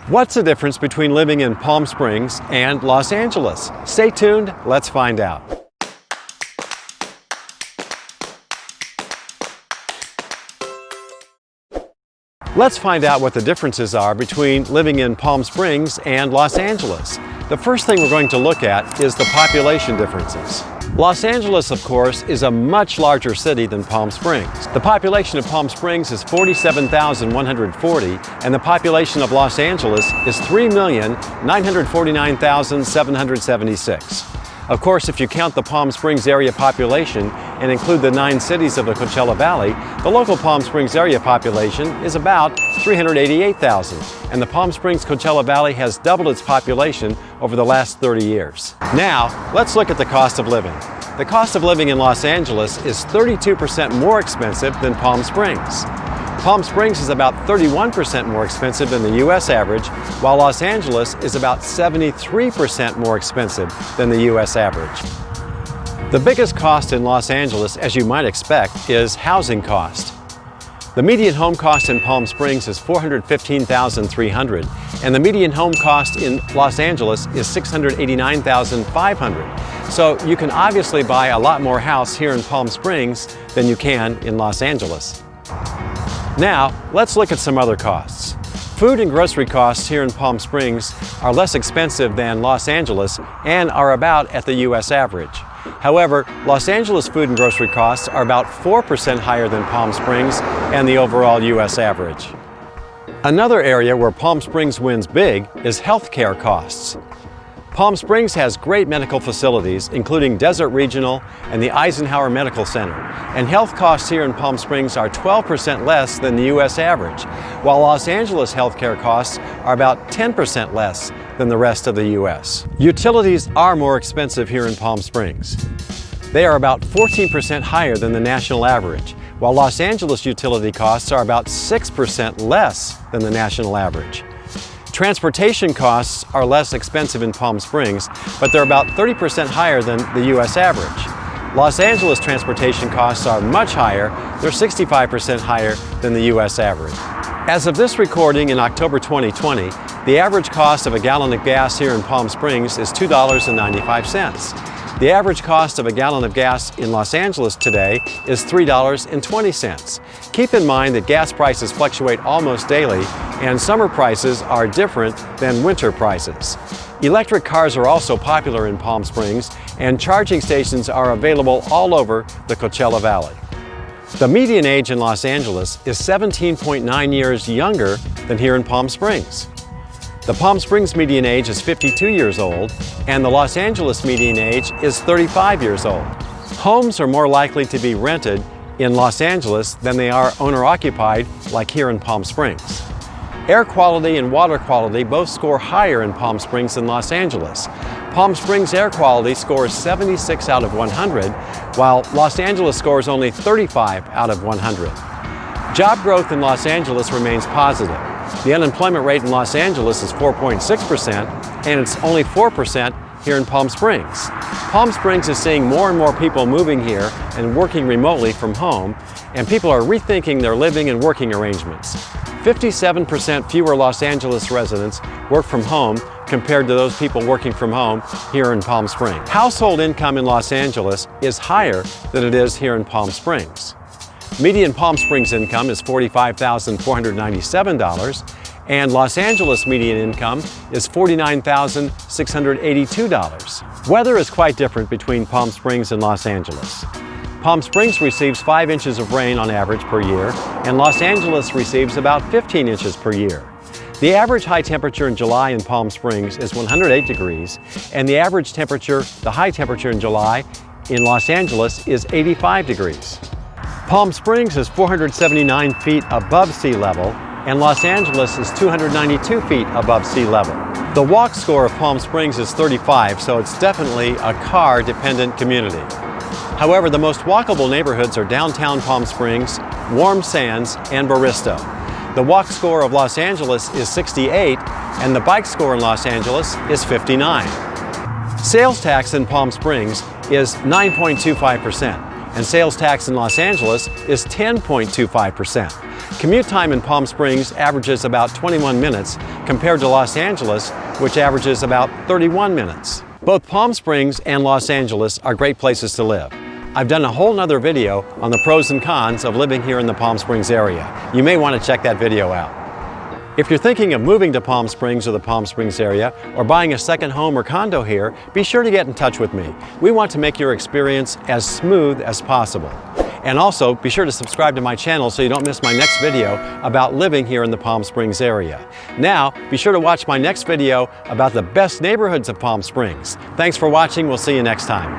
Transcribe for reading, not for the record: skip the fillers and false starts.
What's the difference between living in Palm Springs and Los Angeles? Stay tuned, let's find out. Let's find out what the differences are between living in Palm Springs and Los Angeles. The first thing we're going to look at is the population differences. Los Angeles, of course, is a much larger city than Palm Springs. The population of Palm Springs is 47,140, and the population of Los Angeles is 3,949,776. Of course, if you count the Palm Springs area population and include the 9 cities of the Coachella Valley, the local Palm Springs area population is about 388,000, and the Palm Springs Coachella Valley has doubled its population over the last 30 years. Now, let's look at the cost of living. The cost of living in Los Angeles is 32% more expensive than Palm Springs. Palm Springs is about 31% more expensive than the U.S. average, while Los Angeles is about 73% more expensive than the U.S. average. The biggest cost in Los Angeles, as you might expect, is housing cost. The median home cost in Palm Springs is $415,300, and the median home cost in Los Angeles is $689,500. So you can obviously buy a lot more house here in Palm Springs than you can in Los Angeles. Now, let's look at some other costs. Food and grocery costs here in Palm Springs are less expensive than Los Angeles and are about at the U.S. average. However, Los Angeles food and grocery costs are about 4% higher than Palm Springs and the overall U.S. average. Another area where Palm Springs wins big is healthcare costs. Palm Springs has great medical facilities, including Desert Regional and the Eisenhower Medical Center, and health costs here in Palm Springs are 12% less than the U.S. average, while Los Angeles healthcare costs are about 10% less than the rest of the U.S. Utilities are more expensive here in Palm Springs. They are about 14% higher than the national average, while Los Angeles utility costs are about 6% less than the national average. Transportation costs are less expensive in Palm Springs, but they're about 30% higher than the U.S. average. Los Angeles transportation costs are much higher. They're 65% higher than the U.S. average. As of this recording in October 2020, the average cost of a gallon of gas here in Palm Springs is $2.95. The average cost of a gallon of gas in Los Angeles today is $3.20. Keep in mind that gas prices fluctuate almost daily, and summer prices are different than winter prices. Electric cars are also popular in Palm Springs, and charging stations are available all over the Coachella Valley. The median age in Los Angeles is 17.9 years younger than here in Palm Springs. The Palm Springs median age is 52 years old, and the Los Angeles median age is 35 years old. Homes are more likely to be rented in Los Angeles than they are owner-occupied, like here in Palm Springs. Air quality and water quality both score higher in Palm Springs than Los Angeles. Palm Springs air quality scores 76 out of 100, while Los Angeles scores only 35 out of 100. Job growth in Los Angeles remains positive. The unemployment rate in Los Angeles is 4.6%, and it's only 4% here in Palm Springs. Palm Springs is seeing more and more people moving here and working remotely from home, and people are rethinking their living and working arrangements. 57% fewer Los Angeles residents work from home compared to those people working from home here in Palm Springs. Household income in Los Angeles is higher than it is here in Palm Springs. Median Palm Springs income is $45,497, and Los Angeles median income is $49,682. Weather is quite different between Palm Springs and Los Angeles. Palm Springs receives 5 inches of rain on average per year, and Los Angeles receives about 15 inches per year. The average high temperature in July in Palm Springs is 108 degrees, and the average temperature, the high temperature in July in Los Angeles is 85 degrees. Palm Springs is 479 feet above sea level, and Los Angeles is 292 feet above sea level. The walk score of Palm Springs is 35, so it's definitely a car-dependent community. However, the most walkable neighborhoods are downtown Palm Springs, Warm Sands, and Barstow. The walk score of Los Angeles is 68, and the bike score in Los Angeles is 59. Sales tax in Palm Springs is 9.25%. and sales tax in Los Angeles is 10.25%. Commute time in Palm Springs averages about 21 minutes compared to Los Angeles, which averages about 31 minutes. Both Palm Springs and Los Angeles are great places to live. I've done a whole nother video on the pros and cons of living here in the Palm Springs area. You may want to check that video out. If you're thinking of moving to Palm Springs or the Palm Springs area, or buying a second home or condo here, be sure to get in touch with me. We want to make your experience as smooth as possible. And also, be sure to subscribe to my channel so you don't miss my next video about living here in the Palm Springs area. Now, be sure to watch my next video about the best neighborhoods of Palm Springs. Thanks for watching. We'll see you next time.